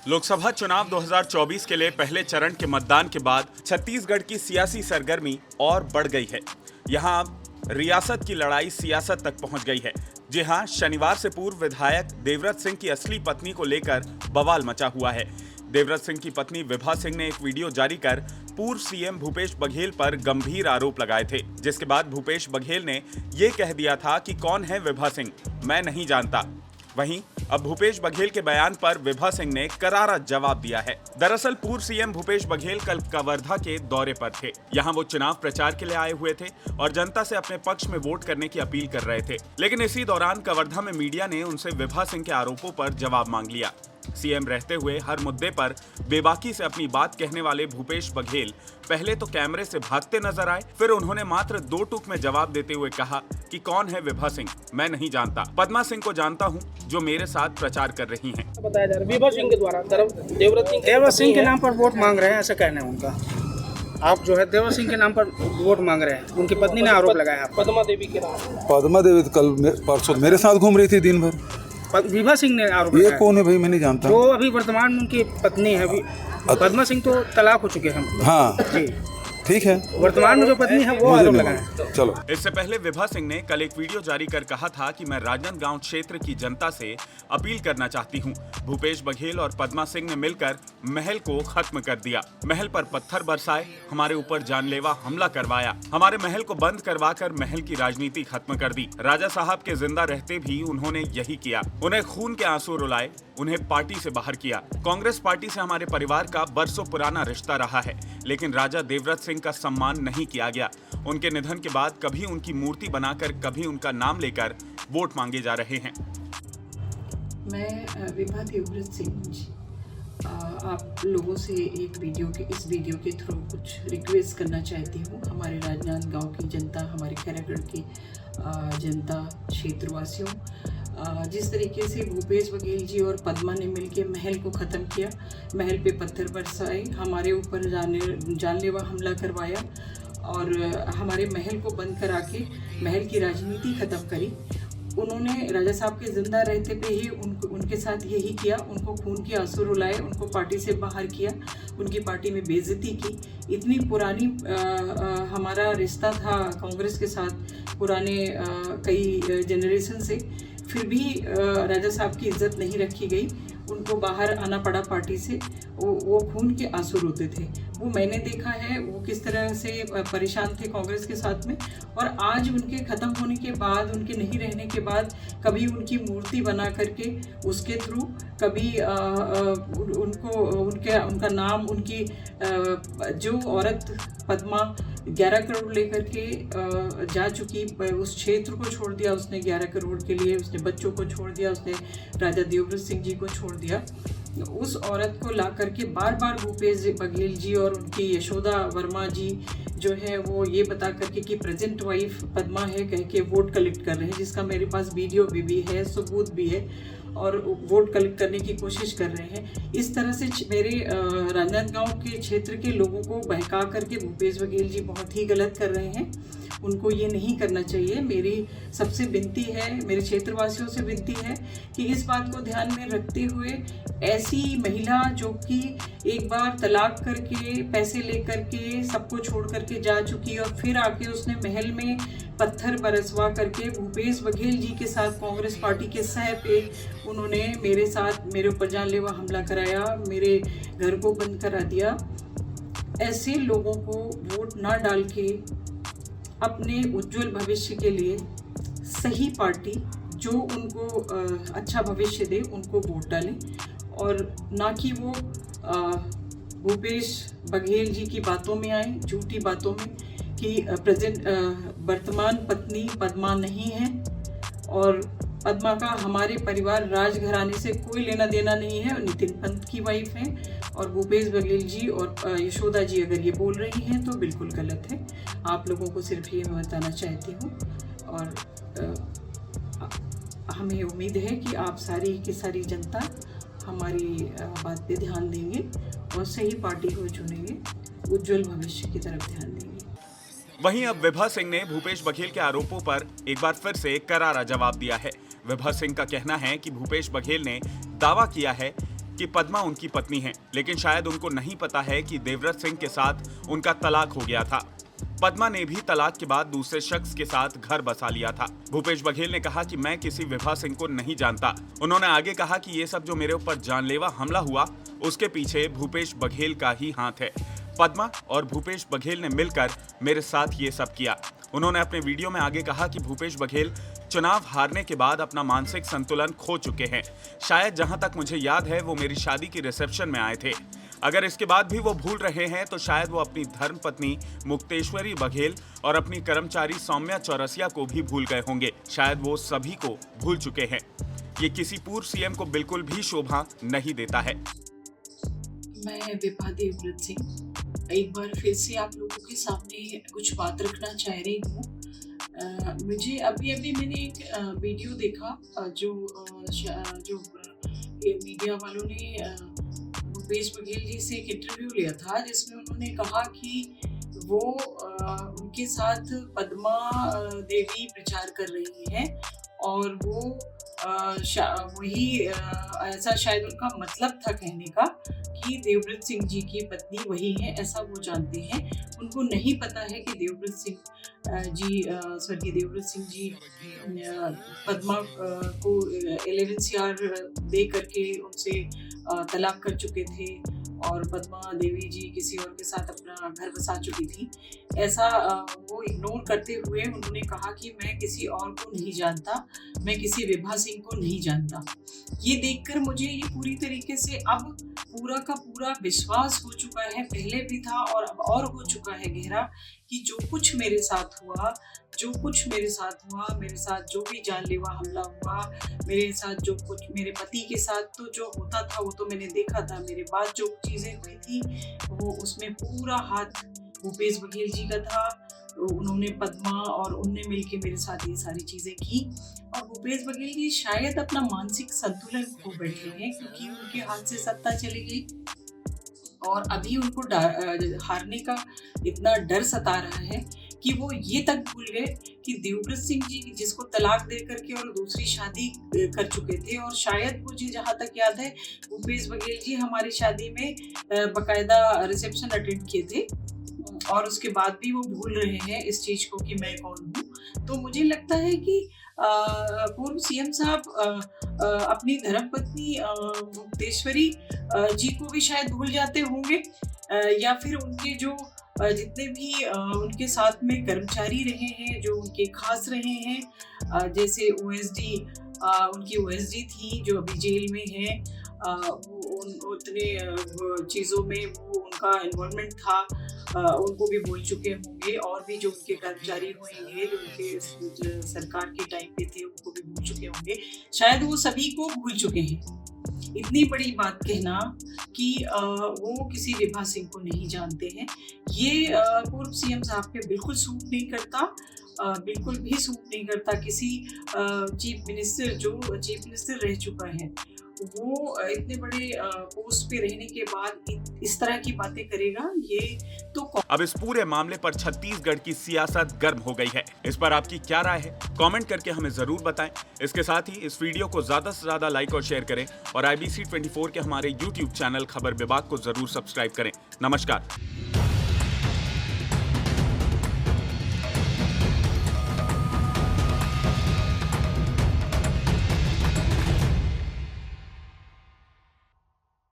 लोकसभा चुनाव 2024 के लिए पहले चरण के मतदान के बाद छत्तीसगढ़ की सियासी सरगर्मी और बढ़ गई है। यहां अब रियासत की लड़ाई सियासत तक पहुंच गई है। जी हां, शनिवार से पूर्व विधायक देवव्रत सिंह की असली पत्नी को लेकर बवाल मचा हुआ है। देवव्रत सिंह की पत्नी विभा सिंह ने एक वीडियो जारी कर पूर्व सीएम भूपेश बघेल पर गंभीर आरोप लगाए थे, जिसके बाद भूपेश बघेल ने ये कह दिया था कि कौन है विभा सिंह, मैं नहीं जानता। वहीं अब भूपेश बघेल के बयान पर विभा सिंह ने करारा जवाब दिया है। दरअसल पूर्व सीएम भूपेश बघेल कल कवर्धा के दौरे पर थे। यहां वो चुनाव प्रचार के लिए आए हुए थे और जनता से अपने पक्ष में वोट करने की अपील कर रहे थे। लेकिन इसी दौरान कवर्धा में मीडिया ने उनसे विभा सिंह के आरोपों पर जवाब मांग लिया। सीएम रहते हुए हर मुद्दे पर बेबाकी से अपनी बात कहने वाले भूपेश बघेल पहले तो कैमरे से भागते नजर आए, फिर उन्होंने मात्र 2 टूक में जवाब देते हुए कहा कि कौन है विभा सिंह, मैं नहीं जानता। पद्मा सिंह को जानता हूं, जो मेरे साथ प्रचार कर रही हैं। बताया जा रहा है विभा सिंह के द्वारा देवव्रत सिंह के नाम पर वोट मांग रहे हैं, ऐसा कहना है उनका। आप जो है देवव्रत सिंह के नाम पर वोट मांग रहे हैं, उनकी पत्नी ने आरोप लगाया आप। पद्मा देवी के नाम। पद्मा देवी कल परसों मेरे साथ घूम रही थी दिन भर। विभा सिंह ने आरोप ये लगाया। कौन है भाई, मैं नहीं जानता। वो अभी वर्तमान में उनकी पत्नी है। अभी पद्मा सिंह तो तलाक हो चुके हैं। हाँ जी ठीक है, वर्तमान में जो पत्नी है वो आरोप लगाए। चलो। इससे पहले विभा सिंह ने कल एक वीडियो जारी कर कहा था कि मैं राजनांदगांव क्षेत्र की जनता से अपील करना चाहती हूं। भूपेश बघेल और पद्मा सिंह ने मिलकर महल को खत्म कर दिया, महल पर पत्थर बरसाए, हमारे ऊपर जानलेवा हमला करवाया, हमारे महल को बंद करवाकर महल की राजनीति खत्म कर दी। राजा साहब के जिंदा रहते भी उन्होंने यही किया, उन्हें खून के आंसू रुलाए, उन्हें पार्टी से बाहर किया। कांग्रेस पार्टी से हमारे परिवार का बरसों पुराना रिश्ता रहा है, लेकिन राजा देवव्रत सिंह का सम्मान नहीं किया गया। उनके निधन के बाद कभी उनकी मूर्ति बनाकर, कभी उनका नाम लेकर वोट मांगे जा रहे हैं। मैं विभा देवव्रत सिंह आप लोगों से इस वीडियो के थ्रू कुछ रिक्वेस्ट करना चाहती हूँ। हमारे राजनांदगांव की जनता, हमारे खैरागढ़ की जनता, क्षेत्रवासियों, जिस तरीके से भूपेश बघेल जी और पद्मा ने मिलकर महल को ख़त्म किया, महल पे पत्थर बरसाए, हमारे ऊपर जानलेवा हमला करवाया और हमारे महल को बंद करा के महल की राजनीति ख़त्म करी। उन्होंने राजा साहब के जिंदा रहते पे ही उनके साथ यही किया, उनको खून के आंसू रुलाए, उनको पार्टी से बाहर किया, उनकी पार्टी में बेइज्जती की। इतनी पुरानी हमारा रिश्ता था कांग्रेस के साथ, पुराने कई जनरेशन से, फिर भी राजा साहब की इज्जत नहीं रखी गई, उनको बाहर आना पड़ा पार्टी से। वो खून के आंसू रोते थे। वो मैंने देखा है वो किस तरह से परेशान थे कांग्रेस के साथ में। और आज उनके ख़त्म होने के बाद, उनके नहीं रहने के बाद, कभी उनकी मूर्ति बना करके उसके थ्रू, कभी उनका नाम, उनकी जो औरत पद्मा 11 करोड़ लेकर के जा चुकी, उस क्षेत्र को छोड़ दिया उसने 11 करोड़ के लिए, उसने बच्चों को छोड़ दिया, उसने राजा देवव्रत सिंह जी को छोड़ दिया। उस औरत को ला करके बार बार भूपेश बघेल जी और उनकी यशोदा वर्मा जी जो है वो ये बता करके कि प्रेजेंट वाइफ पद्मा है कह के वोट कलेक्ट कर रहे हैं, जिसका मेरे पास वीडियो भी है, सबूत भी है, और वोट कलेक्ट करने की कोशिश कर रहे हैं। इस तरह से मेरे राजनांदगांव के क्षेत्र के लोगों को बहका करके भूपेश बघेल जी बहुत ही गलत कर रहे हैं। उनको ये नहीं करना चाहिए। मेरी सबसे विनती है, मेरे क्षेत्रवासियों से विनती है कि इस बात को ध्यान में रखते हुए ऐसी महिला जो कि एक बार तलाक करके, पैसे लेकर के, सबको छोड़ करके जा चुकी और फिर आके उसने महल में पत्थर बरसवा करके भूपेश बघेल जी के साथ कांग्रेस पार्टी के सह पे उन्होंने मेरे ऊपर जानलेवा हमला कराया, मेरे घर को बंद करा दिया। ऐसे लोगों को वोट ना डाल के अपने उज्जवल भविष्य के लिए सही पार्टी जो उनको अच्छा भविष्य दे उनको वोट डालें, और ना कि वो भूपेश बघेल जी की बातों में आए, झूठी बातों में, कि वर्तमान पत्नी पद्मा नहीं है और पद्मा का हमारे परिवार राजघराने से कोई लेना देना नहीं है, नितिन पंत की वाइफ है। और भूपेश बघेल जी और यशोदा जी अगर ये बोल रही हैं तो बिल्कुल गलत है। आप लोगों को सिर्फ ये मैं बताना चाहती हूँ, और हमें उम्मीद है कि आप सारी की सारी जनता हमारी बात पे ध्यान देंगे और सही पार्टी को चुनेंगे, उज्जवल भविष्य की तरफ ध्यान देंगे। वहीं अब विभा सिंह ने भूपेश बघेल के आरोपों पर एक बार फिर से करारा जवाब दिया है। विभा सिंह का कहना है कि भूपेश बघेल ने दावा किया है कि पद्मा उनकी पत्नी है, लेकिन शायद उनको नहीं पता है कि देवव्रत सिंह के साथ उनका तलाक हो गया था। पद्मा ने भी तलाक के बाद दूसरे शख्स के साथ घर बसा लिया था। भूपेश बघेल ने कहा कि मैं किसी विभा सिंह को नहीं जानता। उन्होंने आगे कहा कि ये सब जो मेरे ऊपर जानलेवा हमला हुआ, उसके पीछे भूपेश बघेल का ही हाथ है। पद्मा और भूपेश बघेल ने मिलकर मेरे साथ ये सब किया। उन्होंने अपने वीडियो में आगे कहा कि भूपेश बघेल चुनाव हारने के बाद अपना मानसिक संतुलन खो चुके हैं। शायद जहां तक मुझे याद है वो मेरी शादी की रिसेप्शन में आए थे। अगर इसके बाद भी वो भूल रहे हैं तो शायद वो अपनी धर्मपत्नी मुक्तेश्वरी बघेल और अपनी कर्मचारी सौम्या चौरसिया को भी भूल गए होंगे। शायद वो सभी को भूल चुके हैं। ये किसी पूर्व सीएम को बिल्कुल भी शोभा नहीं देता है। मैं विभा देवव्रत सिंह एक बार फिर से आप लोगों के सामने कुछ बात रखना चाह रही हूँ। मुझे अभी मैंने एक वीडियो देखा जो मीडिया वालों ने भूपेश बघेल जी से एक इंटरव्यू लिया था, जिसमें उन्होंने कहा कि वो उनके साथ पद्मा देवी प्रचार कर रही हैं और वो वही ऐसा शायद उनका मतलब था कहने का कि देवव्रत सिंह जी की पत्नी वही है, ऐसा वो जानते हैं। उनको नहीं पता है कि देवव्रत सिंह जी स्वर्गीय देवव्रत सिंह जी पद्मा को 11 CR दे करके उनसे तलाक कर चुके थे और पद्मा देवी जी किसी और के साथ अपना घर बसा चुकी थी। ऐसा वो इग्नोर करते हुए उन्होंने कहा कि मैं किसी और को नहीं जानता, मैं किसी विभा सिंह को नहीं जानता। ये देखकर मुझे ये पूरी तरीके से अब पूरा का पूरा विश्वास हो चुका है, पहले भी था और अब और हो चुका है गहरा, कि जो कुछ मेरे साथ हुआ, मेरे साथ जो भी जानलेवा हमला हुआ, मेरे साथ जो कुछ मेरे पति के साथ तो जो होता था वो तो मैंने देखा था। मेरे बाद जो चीज़ें हुई थी वो उसमें पूरा हाथ भूपेश बघेल जी का था। उन्होंने पद्मा और उनने मिलके मेरे साथ ये सारी चीज़ें की और भूपेश बघेल जी शायद अपना मानसिक संतुलन खो बैठे हैं क्योंकि उनके हाथ से सत्ता चली गई और अभी उनको हारने का इतना डर सता रहा है कि वो ये तक भूल गए कि देवव्रत सिंह जी जिसको तलाक दे करके और दूसरी शादी कर चुके थे, और शायद मुझे जहाँ तक याद है भूपेश बघेल जी हमारी शादी में बकायदा रिसेप्शन अटेंड किए थे और उसके बाद भी वो भूल रहे हैं इस चीज को कि मैं कौन हूँ। तो मुझे लगता है कि पूर्व सीएम साहब अपनी धर्मपत्नी मुक्तेश्वरी जी को भी शायद भूल जाते होंगे या फिर उनके जो जितने भी उनके साथ में कर्मचारी रहे हैं, जो उनके खास रहे हैं, जैसे ओएसडी उनकी ओएसडी थी जो अभी जेल में है, वो उतने चीज़ों में वो उनका इन्वॉल्वमेंट था, उनको भी भूल चुके होंगे। और भी जो उनके कर्मचारी होंगे जो उनके सरकार के टाइम पे थे उनको भी भूल चुके होंगे। शायद वो सभी को भूल चुके हैं। इतनी बड़ी बात कहना कि वो किसी विभा सिंह को नहीं जानते हैं, ये पूर्व सीएम साहब पे बिल्कुल सूट नहीं करता, बिल्कुल भी सूट नहीं करता। किसी चीफ मिनिस्टर जो चीफ मिनिस्टर रह चुका है वो इतने बड़े पोस्ट पे रहने के बाद इस तरह की बातें करेगा, ये तो। अब इस पूरे मामले पर छत्तीसगढ़ की सियासत गर्म हो गई है। इस पर आपकी क्या राय है? कमेंट करके हमें जरूर बताएं। इसके साथ ही इस वीडियो को ज्यादा से ज्यादा लाइक और शेयर करें और IBC 24 के हमारे YouTube चैनल खबर विभाग को जरूर सब्सक्राइब करें। नमस्कार।